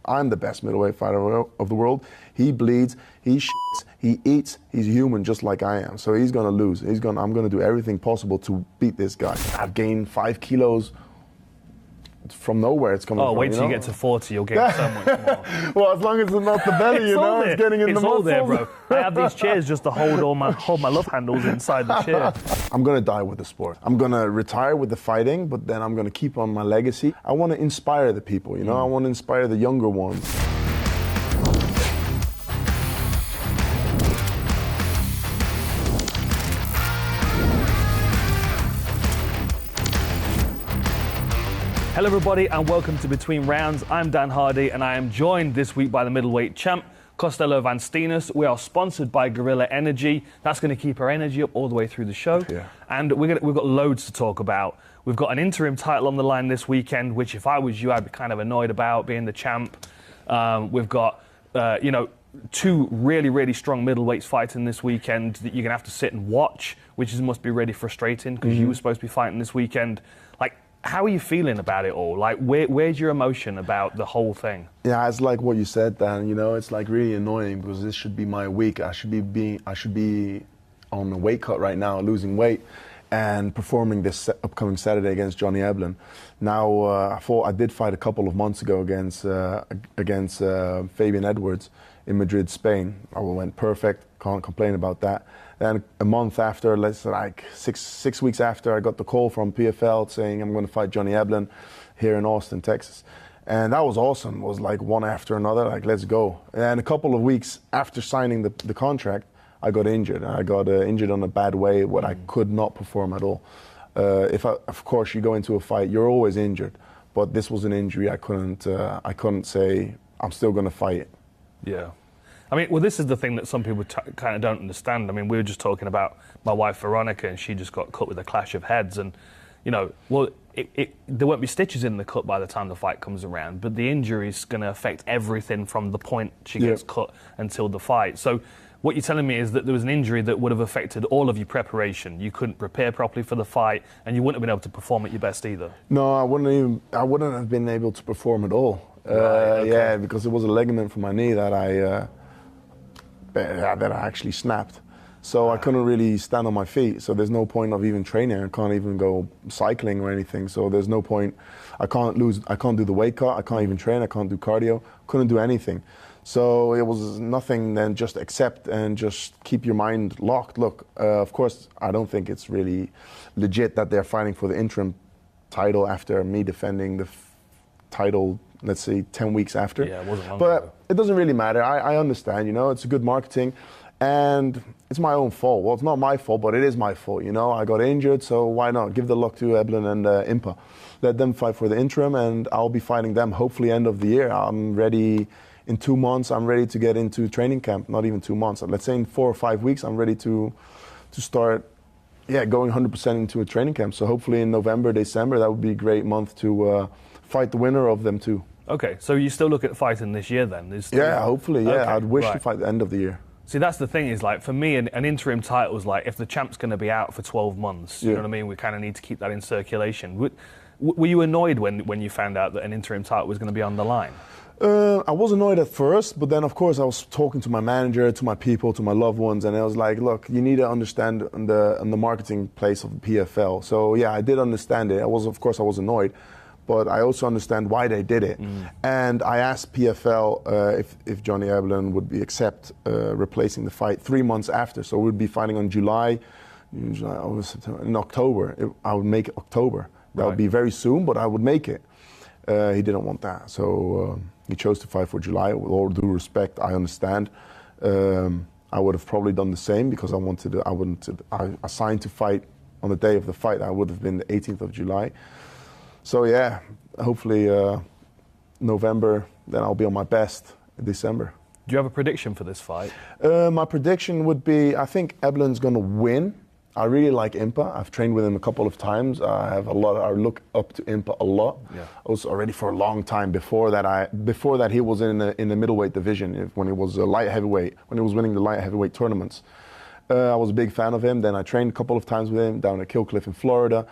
I'm the best middleweight fighter of the world. He bleeds, he shits, he eats, he's human just like I am. So he's gonna lose. I'm gonna do everything possible to beat this guy. I've gained 5 kilos from nowhere. It's coming from, wait till you get to 40, you'll gain so much more. Well, as long as it's not the belly, it's getting in the muscles. It's all there, bro. I have these chairs just to hold my love handles inside the chair. I'm gonna die with the sport. I'm gonna retire with the fighting, but then I'm gonna keep on my legacy. I want to inspire the people, I want to inspire the younger ones. Hello everybody and welcome to Between Rounds. I'm Dan Hardy and I am joined this week by the middleweight champ, Costello Van Steenis. We are sponsored by Gorilla Energy. That's going to keep our energy up all the way through the show. Yeah. And we've got loads to talk about. We've got an interim title on the line this weekend, which if I was you, I'd be kind of annoyed about being the champ. We've got, two really, really strong middleweights fighting this weekend that you're going to have to sit and watch, which must be really frustrating because you were supposed to be fighting this weekend. How are you feeling about it all? Where's your emotion about the whole thing? Yeah, it's like what you said, Dan. It's like really annoying because this should be my week. I should be on a weight cut right now, losing weight, and performing this upcoming Saturday against Johnny Eblen. Now, I did fight a couple of months ago against Fabian Edwards in Madrid, Spain. I went perfect. Can't complain about that. Then a month after, six weeks after, I got the call from PFL saying I'm going to fight Johnny Eblen here in Austin, Texas. And that was awesome. It was like one after another, let's go. And a couple of weeks after signing the contract, I got injured. I got injured in a bad way where I could not perform at all. Of course, you go into a fight, you're always injured. But this was an injury I couldn't say I'm still going to fight. Yeah. This is the thing that some people kind of don't understand. We were just talking about my wife Veronica, and she just got cut with a clash of heads. And, there won't be stitches in the cut by the time the fight comes around, but the injury is going to affect everything from the point she gets cut until the fight. So what you're telling me is that there was an injury that would have affected all of your preparation. You couldn't prepare properly for the fight, and you wouldn't have been able to perform at your best either. No, I wouldn't have been able to perform at all. Right, okay. Yeah, because it was a ligament from my knee that I actually snapped. So I couldn't really stand on my feet. So there's no point of even training. I can't even go cycling or anything. So there's no point. I can't do the weight cut. I can't even train. I can't do cardio. Couldn't do anything. So it was nothing than just accept and just keep your mind locked. Look, of course, I don't think it's really legit that they're fighting for the interim title after me defending the title, let's say 10 weeks after. Yeah, it wasn't long but ago. It doesn't really matter. I understand, it's a good marketing and it's my own fault. Well, it's not my fault, but it is my fault, I got injured, so why not? Give the luck to Eblen and Impa. Let them fight for the interim and I'll be fighting them hopefully end of the year. I'm ready in 2 months. I'm ready to get into training camp, not even 2 months. Let's say in 4 or 5 weeks, I'm ready to start going 100% into a training camp. So hopefully in November, December, that would be a great month to fight the winner of them too. Okay, so you still look at fighting this year then? Hopefully, Okay, I'd wish to fight the end of the year. See, that's the thing is, for me, an interim title is if the champ's going to be out for 12 months, you know what I mean? We kind of need to keep that in circulation. Were you annoyed when you found out that an interim title was going to be on the line? I was annoyed at first, but then of course I was talking to my manager, to my people, to my loved ones, and I was like, look, you need to understand the marketing place of the PFL. So yeah, I did understand it. I was annoyed, but I also understand why they did it. And I asked PFL if Johnny Eblen would accept replacing the fight 3 months after. So we'd be fighting on July, August, September, in October. I would make it October. That would be very soon, but I would make it. He didn't want that, so he chose to fight for July. With all due respect, I understand. I would have probably done the same because I signed to fight on the day of the fight. I would have been the 18th of July. So yeah, hopefully November, then I'll be on my best in December. Do you have a prediction for this fight? My prediction would be, I think Eblen's going to win. I really like Impa. I've trained with him a couple of times. I look up to Impa a lot. Yeah. Also already for a long time before that he was in the middleweight division when he was a light heavyweight, when he was winning the light heavyweight tournaments. I was a big fan of him. Then I trained a couple of times with him down at Kill Cliff in Florida.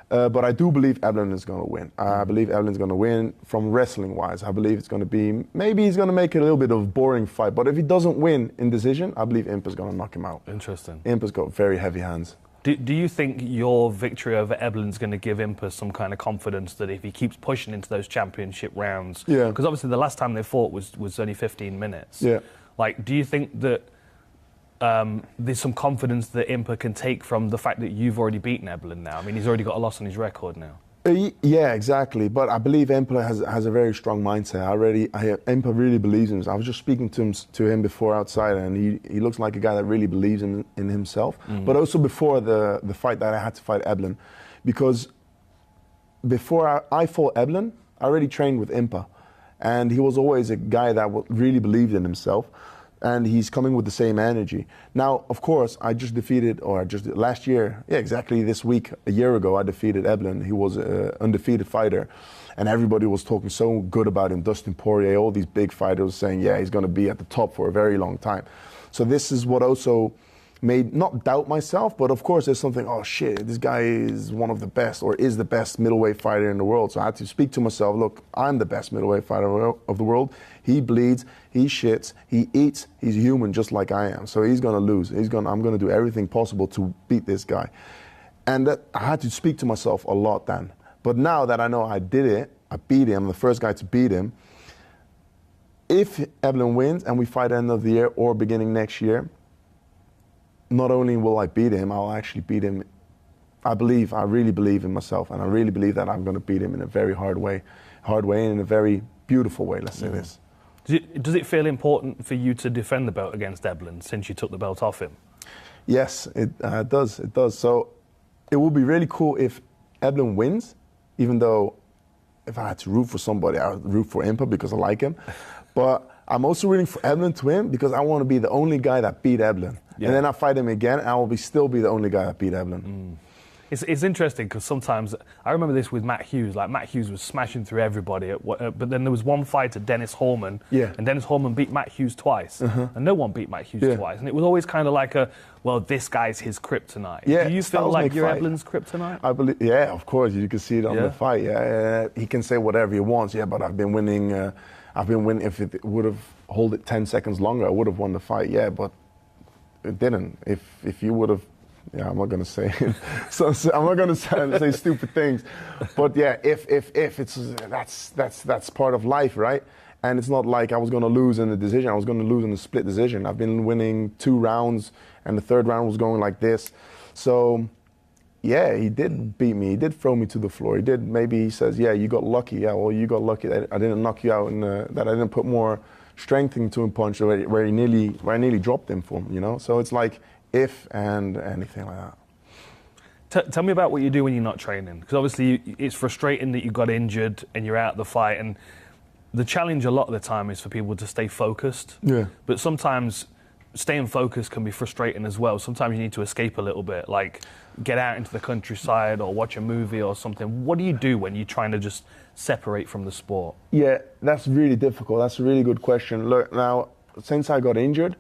But I do believe Evelyn is going to win. I believe Evelyn's going to win from wrestling-wise. I believe it's going to be, maybe he's going to make it a little bit of a boring fight. But if he doesn't win in decision, I believe Impa's going to knock him out. Interesting. Impa's got very heavy hands. Do you think your victory over Eblen's going to give Impa some kind of confidence that if he keeps pushing into those championship rounds? Yeah. Because obviously the last time they fought was only 15 minutes. Yeah. Like, do you think that there's some confidence that Impa can take from the fact that you've already beaten Eblen now? I mean, he's already got a loss on his record now. Yeah, exactly. But I believe Impa has a very strong mindset. Impa really believes in himself. I was just speaking to him before outside, and he looks like a guy that really believes in himself. But also before the fight that I had to fight Eblen, because before I fought Eblen, I already trained with Impa, and he was always a guy that really believed in himself. And he's coming with the same energy. Now, of course, last year, exactly this week, a year ago, I defeated Eblen. He was an undefeated fighter, and everybody was talking so good about him. Dustin Poirier, all these big fighters saying, yeah, he's going to be at the top for a very long time. So this is what also made, not doubt myself, but of course there's something, oh shit, this guy is one of the best, or is the best middleweight fighter in the world. So I had to speak to myself, look, I'm the best middleweight fighter of the world. He bleeds, he shits, he eats, he's human just like I am. So he's gonna lose. I'm gonna do everything possible to beat this guy. And I had to speak to myself a lot then. But now that I know I did it, I beat him, I'm the first guy to beat him. If Eblen wins and we fight end of the year or beginning next year, not only will I beat him, I'll actually beat him. I really believe in myself, and I really believe that I'm going to beat him in a very hard way, and in a very beautiful way, let's say this. Does it feel important for you to defend the belt against Eblen since you took the belt off him? Yes, it does. It does. So it would be really cool if Eblen wins, even though if I had to root for somebody, I would root for Impa because I like him. But I'm also rooting for Eblen to win because I want to be the only guy that beat Eblen. Yeah. And then I fight him again, and I will still be the only guy that beat Eblen. It's interesting because sometimes, I remember this with Matt Hughes, like Matt Hughes was smashing through everybody, but then there was one fight at Dennis Hallman, and Dennis Hallman beat Matt Hughes twice, and no one beat Matt Hughes twice, and it was always kind of like well, this guy's his kryptonite. Yeah, do you feel like you're Eblen's kryptonite? I believe, yeah, of course, you can see it on the fight, he can say whatever he wants, but I've been winning, if it would have held it 10 seconds longer, I would have won the fight, but it didn't. If you would have, I'm not gonna say it. So I'm not gonna say stupid things. But if it's that's part of life, right? And it's not like I was gonna lose in the decision. I was gonna lose in the split decision. I've been winning 2 rounds, and the 3rd round was going like this. So he did beat me. He did throw me to the floor. He did. Maybe he says, you got lucky. Yeah, well, you got lucky that I didn't knock you out, and that I didn't put more strength into a punch where I nearly dropped him for him, So it's like if and anything like that. Tell me about what you do when you're not training, because obviously it's frustrating that you got injured and you're out of the fight, and the challenge a lot of the time is for people to stay focused. Yeah. But sometimes staying focused can be frustrating as well. Sometimes you need to escape a little bit, like get out into the countryside or watch a movie or something. What do you do when you're trying to just separate from the sport? Yeah, that's really difficult. That's a really good question. Look, now, since I got injured,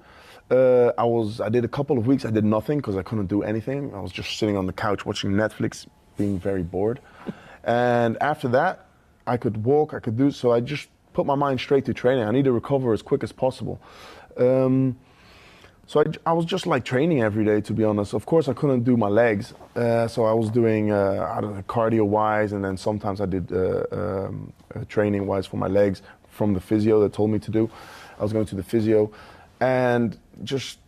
I did a couple of weeks, I did nothing because I couldn't do anything. I was just sitting on the couch watching Netflix, being very bored. And after that, I could walk, so I just put my mind straight to training. I need to recover as quick as possible. So I was just like training every day, to be honest. Of course, I couldn't do my legs, so I was doing cardio-wise, and then sometimes I did training-wise for my legs from the physio that told me to do. I was going to the physio, and just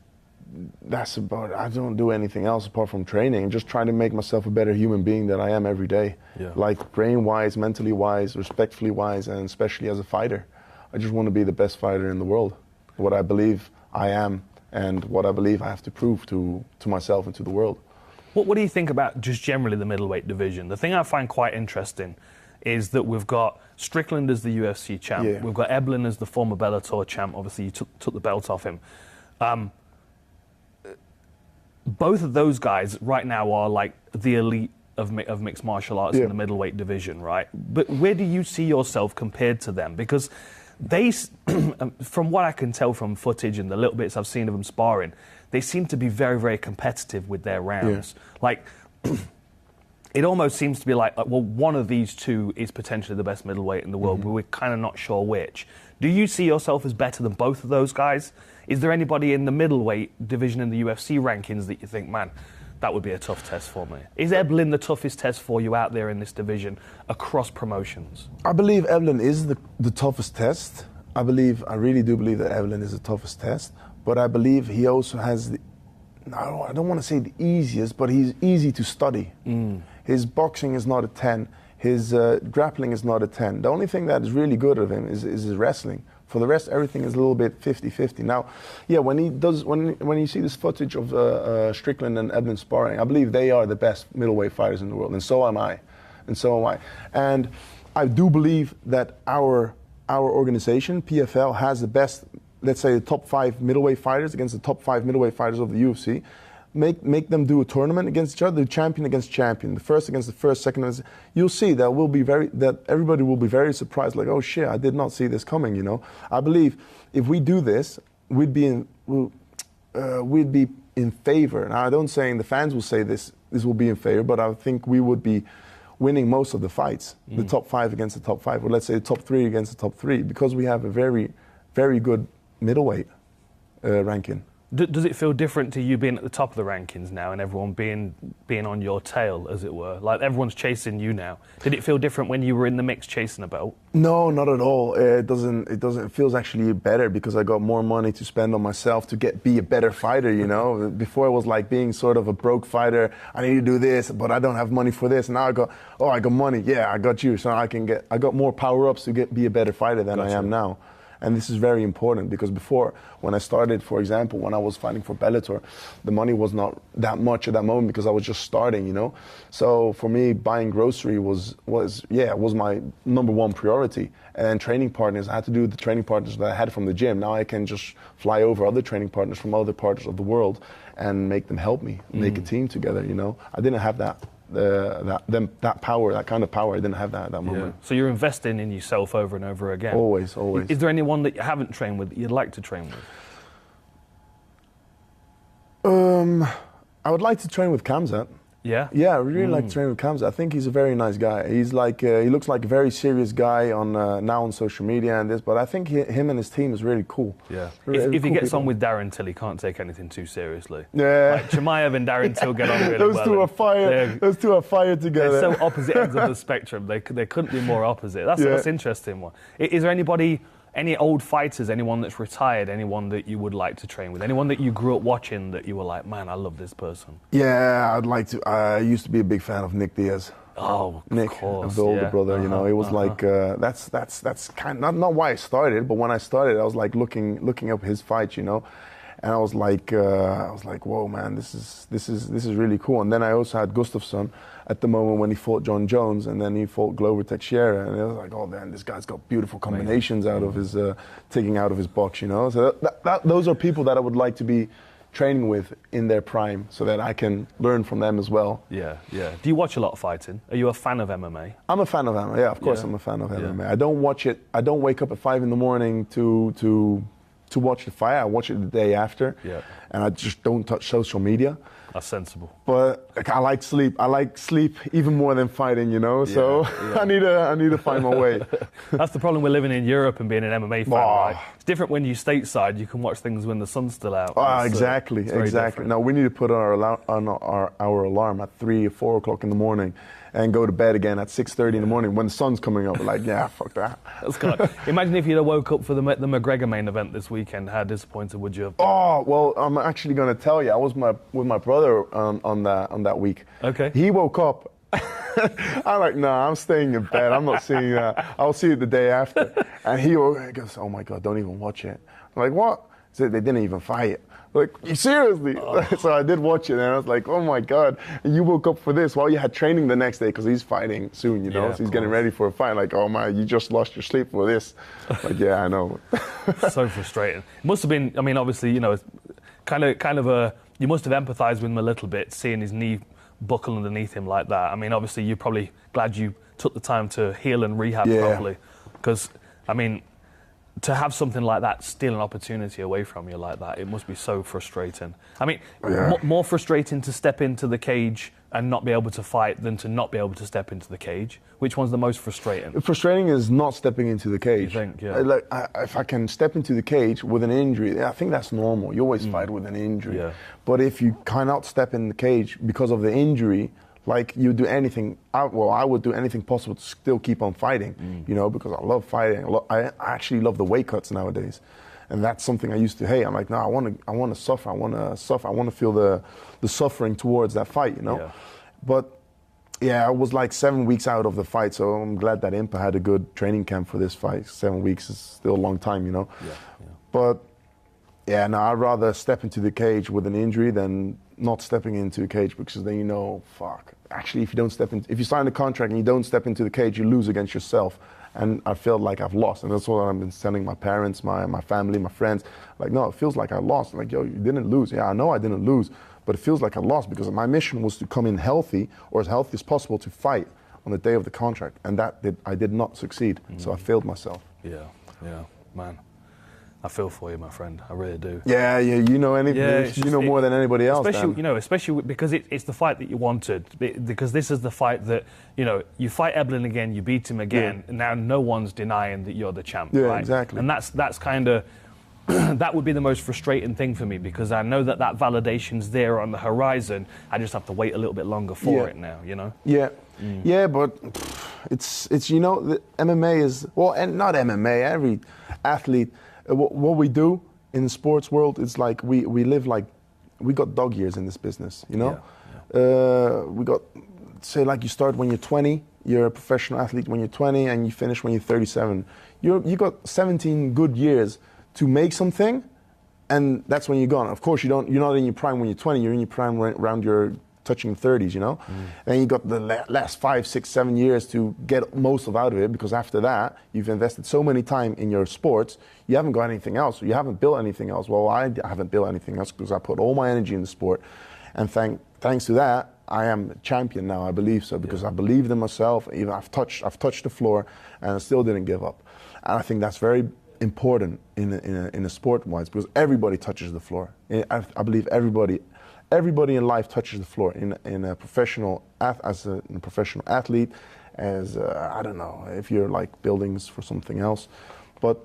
that's about it. I don't do anything else apart from training, and just trying to make myself a better human being that I am every day. Yeah. Like brain-wise, mentally-wise, respectfully-wise, and especially as a fighter. I just want to be the best fighter in the world, what I believe I am, and what I believe I have to prove to myself and to the world. What do you think about just generally the middleweight division? The thing I find quite interesting is that we've got Strickland as the UFC champ. Yeah. We've got Eblen as the former Bellator champ. Obviously, you took the belt off him. Both of those guys right now are like the elite of mixed martial arts in the middleweight division, right? But where do you see yourself compared to them? Because they, from what I can tell from footage and the little bits I've seen of them sparring, they seem to be very, very competitive with their rounds. Yeah. Like, it almost seems to be like, well, one of these two is potentially the best middleweight in the world, but we're kind of not sure which. Do you see yourself as better than both of those guys? Is there anybody in the middleweight division in the UFC rankings that you think, man, that would be a tough test for me? Is Evelyn the toughest test for you out there in this division across promotions? I believe Evelyn is the toughest test. I really do believe that Evelyn is the toughest test, but I believe he also has I don't want to say the easiest, but he's easy to study. His boxing is not a 10. His grappling is not a 10. The only thing that is really good of him is his wrestling. For the rest, everything is a little bit 50-50. Now, yeah, when you see this footage of Strickland and Evelyn sparring, I believe they are the best middleweight fighters in the world, and so am I. And I do believe that our organization, PFL, has the best, let's say, the top 5 middleweight fighters against the top 5 middleweight fighters of the UFC. Make them do a tournament against each other, the champion against champion, the first against the first, second against. You'll see that everybody will be very surprised, like, oh shit, I did not see this coming. You know, I believe if we do this, we'd be in favor. Now, I don't say the fans will say this will be in favor, but I think we would be winning most of the fights, the top 5 against the top 5, or let's say the top 3 against the top 3, because we have a very, very good middleweight ranking. Does it feel different to you being at the top of the rankings now and everyone being on your tail, as it were? Like, everyone's chasing you now. Did it feel different when you were in the mix chasing a belt? No, not at all. It doesn't. It feels actually better because I got more money to spend on myself to be a better fighter, you know? Before it was like being sort of a broke fighter. I need to do this, but I don't have money for this. Now I got money. Yeah, I got you. So I got more power-ups to be a better fighter than I am now. And this is very important because before, when I started, for example, when I was fighting for Bellator, the money was not that much at that moment because I was just starting, you know. So for me, buying grocery was my number one priority. And training partners, I had to do the training partners that I had from the gym. Now I can just fly over other training partners from other parts of the world and make them help me, make a team together, you know. I didn't have that. That power, that kind of power, I didn't have that at that moment. So you're investing in yourself over and over again. Always. Is there anyone that you haven't trained with that you'd like to train with? I would like to train with Kamzat. Yeah? Yeah, I really like to train with Kamzat. I think he's a very nice guy. He's like, he looks like a very serious guy now on social media and this, but I think him and his team is really cool. Yeah. If he gets on with Darren Till, he can't take anything too seriously. Yeah. Like Chimaev and Darren Till get on really those well. Those two are fire together. They're so opposite ends of the spectrum. They couldn't be more opposite. That's an interesting one. Is there anybody, any old fighters, anyone that's retired, anyone that you would like to train with, anyone that you grew up watching that you were like, man, I love this person? Yeah, I'd like to. I used to be a big fan of Nick Diaz. Oh, Nick, course, the older brother. You know, it was like that's kind of not why I started, but when I started, I was like looking up his fights, you know, and I was like, whoa, man, this is really cool. And then I also had Gustafsson at the moment when he fought John Jones, and then he fought Glover Teixeira, and I was like, oh man, this guy's got beautiful combinations out of his taking out of his box, you know. So those are people that I would like to be training with in their prime, so that I can learn from them as well. Yeah. Do you watch a lot of fighting? Are you a fan of MMA? I'm a fan of MMA. Yeah, of course, I'm a fan of MMA. I don't watch it. I don't wake up at 5 a.m. to watch the fight. I watch it the day after. Yeah. And I just don't touch social media. That's sensible. But I like sleep. I like sleep even more than fighting, you know. So I need to find my way. That's the problem with living in Europe and being an MMA fan, right? It's different when you're stateside. You can watch things when the sun's still out. Exactly. No, we need to put our alarm at 3 or 4 o'clock in the morning and go to bed again at 6:30 in the morning when the sun's coming up. We're like, yeah, fuck that. That's good. Imagine if you'd have woke up for the McGregor main event this weekend. How disappointed would you have been? Oh, well, I'm actually going to tell you. I was with my brother on that week. Okay. He woke up. I'm like, no, I'm staying in bed. I'm not seeing that. I'll see it the day after. And he goes, oh my God, don't even watch it. I'm like, what? He said, they didn't even fight. Like, seriously? So I did watch it, and I was like, oh my God, you woke up for this while you had training the next day, because he's fighting soon, you know, so he's getting ready for a fight. Like, oh my, you just lost your sleep for this. Like, yeah, I know. So frustrating. It must have been, I mean, obviously, you know, kind of you must have empathized with him a little bit, seeing his knee buckle underneath him like that. I mean, obviously, you're probably glad you took the time to heal and rehab properly, because, I mean, to have something like that steal an opportunity away from you like that, it must be so frustrating. I mean, more frustrating to step into the cage and not be able to fight than to not be able to step into the cage? Which one's the most frustrating? Frustrating is not stepping into the cage. You think, yeah. If I can step into the cage with an injury, I think that's normal. You always fight with an injury. Yeah. But if you cannot step in the cage because of the injury, like you do anything, I would do anything possible to still keep on fighting, you know, because I love fighting. I actually love the weight cuts nowadays. And that's something I used to hate. I'm like, no, I want to suffer. I want to feel the suffering towards that fight, you know. Yeah. But yeah, I was like 7 weeks out of the fight, so I'm glad that Impa had a good training camp for this fight. 7 weeks is still a long time, you know. Yeah. But yeah, no, I'd rather step into the cage with an injury than not stepping into a cage, because then you know, fuck. Actually, if you sign a contract and you don't step into the cage, you lose against yourself. And I felt like I've lost. And that's what I've been telling my parents, my family, my friends. Like, no, it feels like I lost. Like, yo, you didn't lose. Yeah, I know I didn't lose, but it feels like I lost because my mission was to come in healthy, or as healthy as possible, to fight on the day of the contract. And I did not succeed. So I failed myself. Yeah, man. I feel for you, my friend. I really do. Yeah, you know more than anybody else. Especially because it's the fight that you wanted. Because this is the fight that, you know, you fight Eblen again, you beat him again, and now no one's denying that you're the champ. Yeah, right? exactly. And that's kind of that would be the most frustrating thing for me, because I know that validation's there on the horizon. I just have to wait a little bit longer for it now, you know. Yeah, yeah, but it's you know, the MMA is, well, and not MMA. Every athlete. What we do in the sports world is like we live like, we got dog years in this business, you know? Yeah. We got, say like you start when you're 20, you're a professional athlete when you're 20, and you finish when you're 37. You got 17 good years to make something, and that's when you're gone. Of course, you're not in your prime when you're 20, you're in your prime around your touching 30s, you know? And you got the last 5, 6, 7 years to get most out of it, because after that, you've invested so many time in your sports, you haven't got anything else, you haven't built anything else. Well, I haven't built anything else because I put all my energy in the sport. And thanks to that, I am a champion now, I believe so, because I believed in myself. Even I've touched the floor, and I still didn't give up. And I think that's very important in a sport-wise, because everybody touches the floor. I believe everybody in life touches the floor. In a professional professional athlete, as I don't know if you're like buildings for something else, but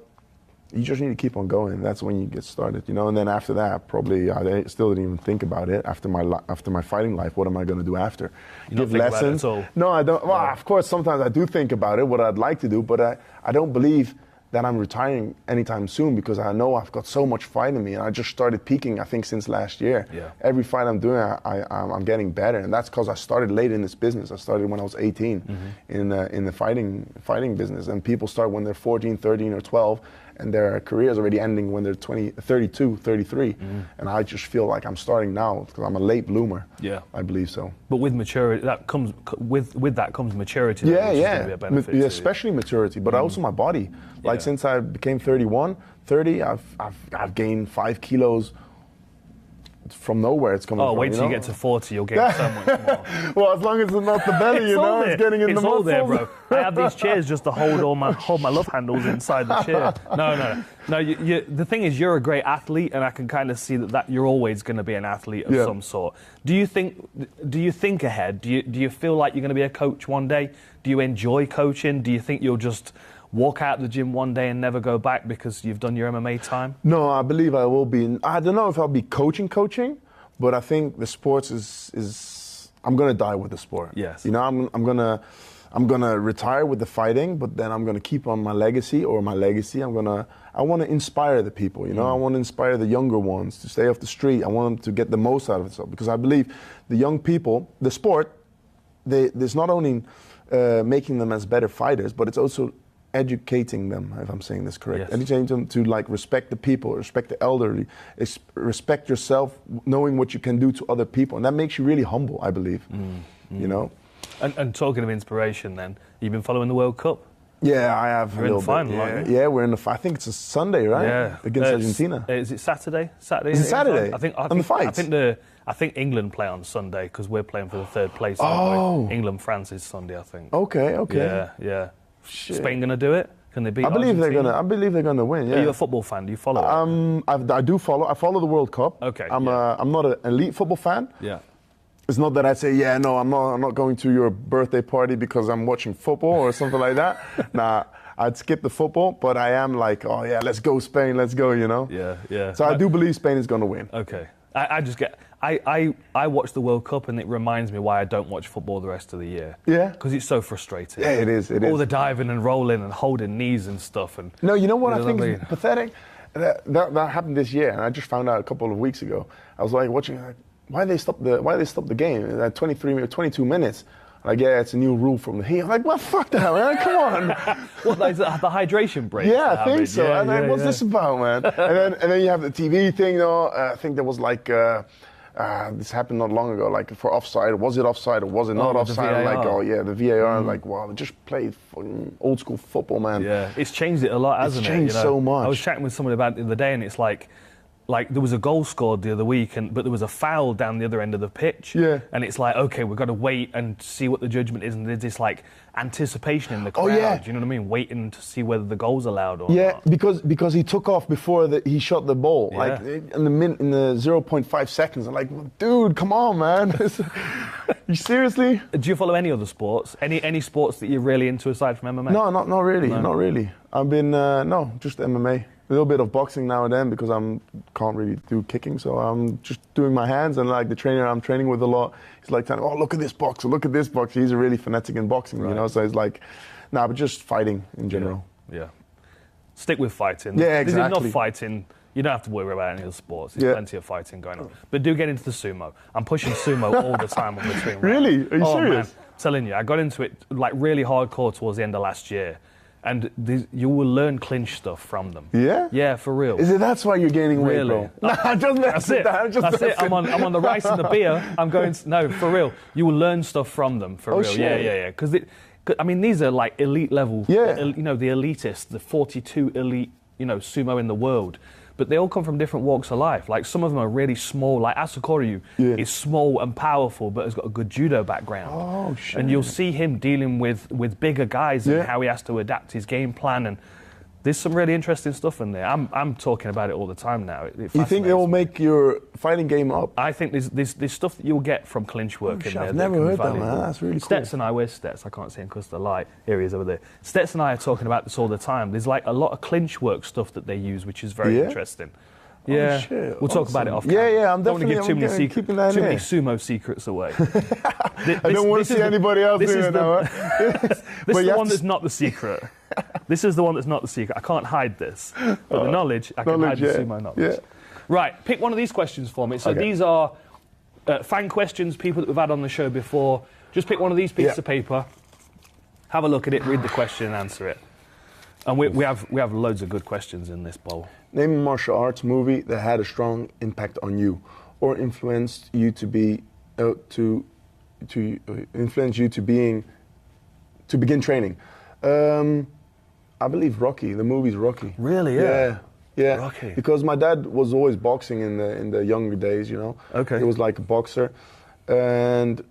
you just need to keep on going. That's when you get started, you know. And then after that, probably I still didn't even think about it. After my fighting life, what am I going to do after? Give lessons? No, I don't. Well, of course, sometimes I do think about it, what I'd like to do, but I don't believe that I'm retiring anytime soon, because I know I've got so much fight in me, and I just started peaking, I think, since last year. Yeah. Every fight I'm doing, I'm getting better, and that's because I started late in this business. I started when I was 18 in the fighting business, and people start when they're 14, 13, or 12, and their career's already ending when they're 32, 33. And I just feel like I'm starting now, because I'm a late bloomer. Yeah, I believe so. But with maturity, that comes with maturity. Yeah, which is gonna be a benefit to especially maturity, but also my body. Like since I became 30, I've gained 5 kilos from nowhere. It's coming. Oh, from, wait till you get to 40, you'll gain so much more. Well, as long as it's not the belly, you know, it's getting in the muscles. It's all there, bro. I have these chairs just to hold my love handles inside the chair. No. The thing is, you're a great athlete, and I can kind of see that you're always going to be an athlete of some sort. Do you think ahead? Do you feel like you're going to be a coach one day? Do you enjoy coaching? Do you think you'll just walk out the gym one day and never go back because you've done your MMA time? No, I believe I will be. I don't know if I'll be coaching, but I think the sports is I'm gonna die with the sport. Yes. You know, I'm gonna retire with the fighting, but then I'm gonna keep on my legacy. I want to inspire the people. You know, I want to inspire the younger ones to stay off the street. I want them to get the most out of it, because I believe the young people, the sport, there's not only making them as better fighters, but it's also educating them, if I'm saying this correct. Yes. Educating them to like respect the people, respect the elderly, respect yourself, knowing what you can do to other people. And that makes you really humble, I believe, you know? And talking of inspiration then, you've been following the World Cup? Yeah, I have. You're in the final, aren't you? Yeah, we're in the I think it's a Sunday, right? Yeah. Against Argentina. Is it Saturday? Is it Saturday? I think the fight. I think England play on Sunday, because we're playing for the third place. England-France is Sunday, I think. Okay. Yeah. Shit. Spain gonna do it? Can they beat Argentina? I believe they're gonna win. Yeah. Are you a football fan? Do you follow it? I do follow. I follow the World Cup. Okay. I'm not an elite football fan. Yeah. It's not that I say, yeah, no, I'm not going to your birthday party because I'm watching football or something like that. Nah, I'd skip the football, but I am like, oh yeah, let's go Spain, let's go, you know? Yeah, yeah. So I do believe Spain is going to win. Okay. I watch the World Cup and it reminds me why I don't watch football the rest of the year. Yeah? Because it's so frustrating. Yeah, it is. All the diving and rolling and holding knees and stuff. And no, you know what I think is pathetic? That happened this year, and I just found out a couple of weeks ago. I was like watching, like, why they stop the game at 22 minutes? Like, yeah, it's a new rule from the heat. I'm like, well, fuck that, man. Come on. What, like the hydration break? Yeah, I think so. Yeah, I'm like, what's this about, man? and then you have the TV thing, though. I think there was like, this happened not long ago, like for offside. Was it offside or was it not offside? I'm like, oh yeah, the VAR. Like, wow, just play old school football, man. Yeah, it's changed it a lot, hasn't it? It's changed so much. I was chatting with someone about it the other day, and it's like there was a goal scored the other week, but there was a foul down the other end of the pitch. Yeah. And it's like, okay, we've got to wait and see what the judgment is, and there's this like anticipation in the crowd. Oh, yeah. Do you know what I mean? Waiting to see whether the goal's allowed or yeah, not. because he took off before he shot the ball. Yeah. Like in the 0.5 seconds. I'm like, dude, come on, man. You seriously? Do you follow any other sports? Any sports that you're really into aside from MMA? No, not really. No. Not really. I've been just MMA. A little bit of boxing now and then because can't really do kicking, so I'm just doing my hands. And like the trainer I'm training with a lot, he's like telling me, oh, look at this boxer, look at this boxer. He's a really fanatic in boxing, right. you know. So he's like, but just fighting in general. Yeah. Stick with fighting. Yeah, exactly. This is not fighting. You don't have to worry about any of the sports. There's plenty of fighting going on. But do get into the sumo. I'm pushing sumo all the time on Between Rounds. Really? Are you serious? Man, telling you, I got into it like really hardcore towards the end of last year. And you will learn clinch stuff from them. Yeah? Yeah, for real. That's why you're gaining weight, really? bro? Nah, just That's it. That's it. I'm on the rice and the beer. No, for real. You will learn stuff from them, for real. Shit. Yeah. Because these are like elite level. Yeah. You know, the elitists, the 42 elite, sumo in the world. But they all come from different walks of life. Like some of them are really small. Like Asakoryu is small and powerful, but has got a good judo background. Oh shit! And you'll see him dealing with bigger guys and how he has to adapt his game plan. And there's some really interesting stuff in there. I'm talking about it all the time now. You think they will make your fighting game up? I think there's stuff that you'll get from clinch work in there. I've never heard that, man. That's really cool. Stets and I, where's Stets? I can't see him because of the light. Here he is over there. Stets and I are talking about this all the time. There's like a lot of clinch work stuff that they use, which is very interesting. Yeah, shit. We'll talk about it off camera. Yeah, I'm don't definitely want to give too many sumo secrets away. I don't want to see anybody else doing it now. This is the one that's not the secret. This is the one that's not the secret. I can't hide this. But the knowledge, I can hide the sumo knowledge. Yeah. Right, pick one of these questions for me. So these are fan questions, people that we've had on the show before. Just pick one of these pieces of paper, have a look at it, read the question and answer it. And we have loads of good questions in this bowl. Name a martial arts movie that had a strong impact on you, or influenced you to begin training. I believe Rocky. The movie's Rocky. Really? Yeah. Rocky. Because my dad was always boxing in the younger days, you know. Okay. He was like a boxer, and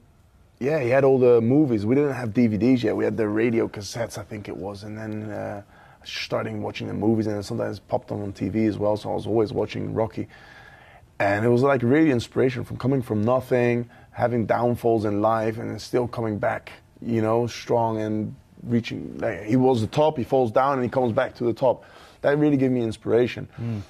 yeah, he had all the movies. We didn't have DVDs yet. We had the radio cassettes, I think it was, and then. Starting watching the movies, and sometimes popped on TV as well, so I was always watching Rocky. And it was like really inspiration from coming from nothing, having downfalls in life, and then still coming back, strong and reaching. Like, he was the top, he falls down, and he comes back to the top. That really gave me inspiration.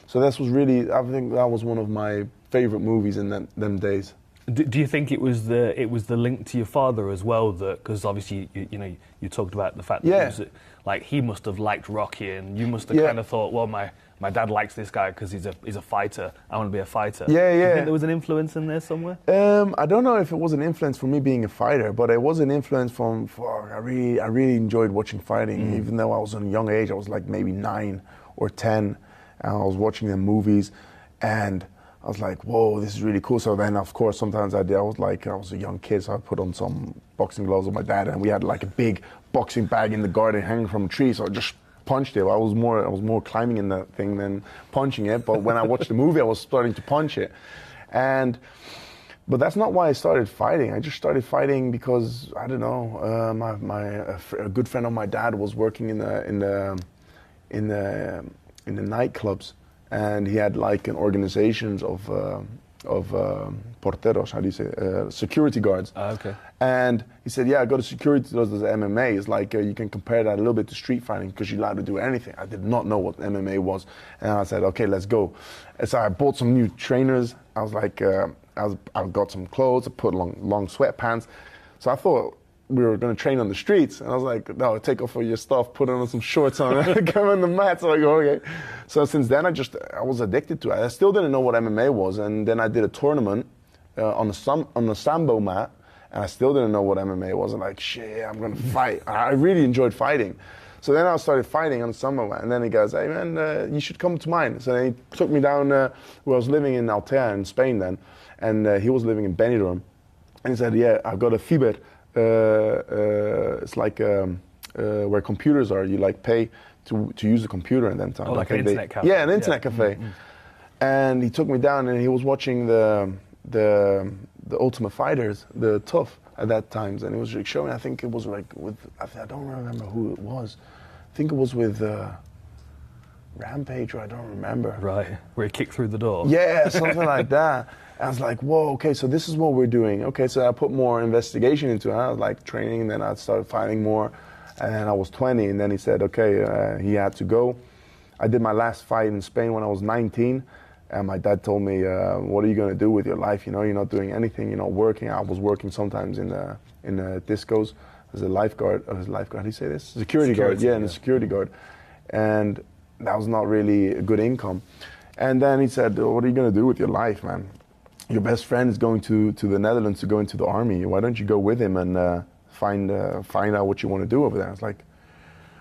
So that was really, I think that was one of my favorite movies in them days. Do you think it was the link to your father as well? Because obviously you talked about the fact that like he must have liked Rocky, and you must have kind of thought, well, my dad likes this guy because he's a fighter. I want to be a fighter. Yeah. Do you think there was an influence in there somewhere? I don't know if it was an influence for me being a fighter, but it was an influence from. I really enjoyed watching fighting, even though I was in a young age. I was like maybe 9 or 10, and I was watching the movies, and I was like, whoa, this is really cool. So then, of course, sometimes I was a young kid, so I put on some boxing gloves with my dad, and we had like a big boxing bag in the garden hanging from a tree, so I just punched it. I was more climbing in that thing than punching it, but when I watched the movie, I was starting to punch it. But that's not why I started fighting. I just started fighting because, I don't know, a good friend of my dad was working in the nightclubs. And he had like an organizations of porteros, how do you say, security guards. Okay. And he said, yeah, I go to security does MMA. It's like you can compare that a little bit to street fighting because you're allowed to do anything. I did not know what MMA was. And I said, okay, let's go. And so I bought some new trainers. I was like, I got some clothes, I put long sweatpants. So I thought we were going to train on the streets. And I was like, no, take off all your stuff, put on some shorts on, come on the mat. So I go, okay. So since then, I was addicted to it. I still didn't know what MMA was. And then I did a tournament on the Sambo mat. And I still didn't know what MMA was. I'm like, shit, I'm going to fight. I really enjoyed fighting. So then I started fighting on the Sambo mat. And then he goes, hey, man, you should come to mine. So then he took me down where I was living in Altea in Spain then. And he was living in Benidorm. And he said, yeah, I've got a fiber. It's like where computers are. You like pay to use the computer and then time. Oh, like an internet cafe. Yeah, an internet cafe. Mm-hmm. And he took me down and he was watching the Ultimate Fighters, the Tough at that time, and he was like showing. I think it was like with I don't remember who it was. I think it was with Rampage, or I don't remember. Right, where he kicked through the door. Yeah, something like that. I was like, whoa, okay, so this is what we're doing. Okay, so I put more investigation into it. I was like training, and then I started fighting more. And then I was 20, and then he said, okay, he had to go. I did my last fight in Spain when I was 19, and my dad told me, what are you going to do with your life? You know, you're not doing anything, you're not working. I was working sometimes in discos as a lifeguard. How do you say this? Security guard, yeah, and a security guard. And that was not really a good income. And then he said, what are you going to do with your life, man? Your best friend is going to the Netherlands to go into the army. Why don't you go with him and find out what you want to do over there? I was like,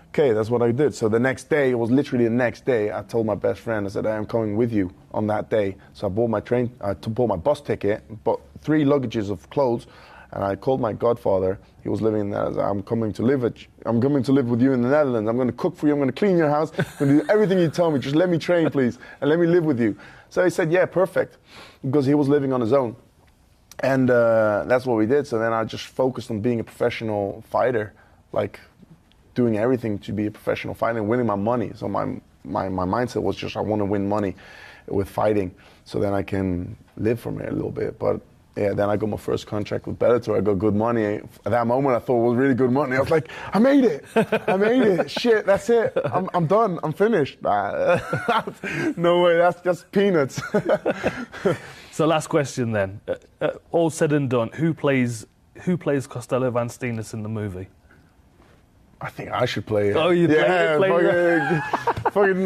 okay, that's what I did. So the next day, it was literally the next day, I told my best friend, I said, I am coming with you on that day. So I bought my bus ticket, bought 3 luggages of clothes, and I called my godfather. He was living there. I said, I'm coming to live with you in the Netherlands. I'm going to cook for you. I'm going to clean your house. I'm going to do everything you tell me. Just let me train, please, and let me live with you. So he said, yeah, perfect, because he was living on his own. And that's what we did. So then I just focused on being a professional fighter, like doing everything to be a professional fighter and winning my money. So my mindset was just, I want to win money with fighting so then I can live from it a little bit. But yeah, then I got my first contract with Bellator. I got good money. At that moment, I thought it was really good money. I was like, I made it. I made it. Shit, that's it. I'm done. I'm finished. No way, that's just peanuts. So last question then. All said and done, who plays Costello Van Steenis in the movie? I think I should play it. Oh, you play it? Fucking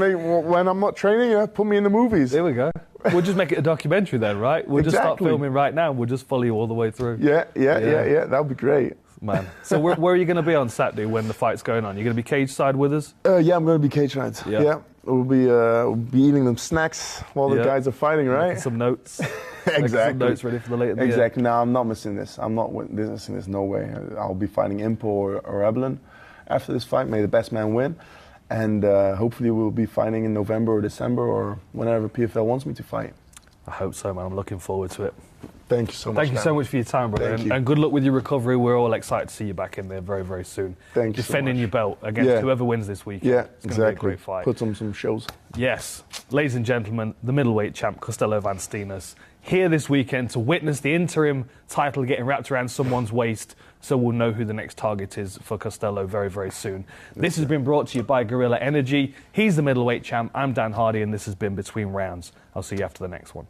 when I'm not training, put me in the movies. There we go. We'll just make it a documentary then, right? We'll just start filming right now. We'll just follow you all the way through. Yeah. That would be great. Man. So where are you going to be on Saturday when the fight's going on? You're going to be cage side with us? Yeah, I'm going to be cage side. Yeah. We'll be eating them snacks while the guys are fighting, right? Making some notes. Exactly. Some notes ready for the later. Exactly. No, I'm not missing this. I'm not missing this. No way. I'll be fighting Impo or Evelyn after this fight. May the best man win. And hopefully we'll be fighting in November or December or whenever PFL wants me to fight. I hope so, man. I'm looking forward to it. Thank you so much. Thank you so much for your time, brother. And good luck with your recovery. We're all excited to see you back in there very, very soon. Thank you Defending so much. your belt against whoever wins this weekend. Yeah, it's exactly. Be a great fight. Put on some shows. Yes. Ladies and gentlemen, the middleweight champ, Costello Van Steenis, here this weekend to witness the interim title getting wrapped around someone's waist, so we'll know who the next target is for Costello very, very soon. This has been brought to you by Guerrilla Energy. He's the middleweight champ. I'm Dan Hardy, and this has been Between Rounds. I'll see you after the next one.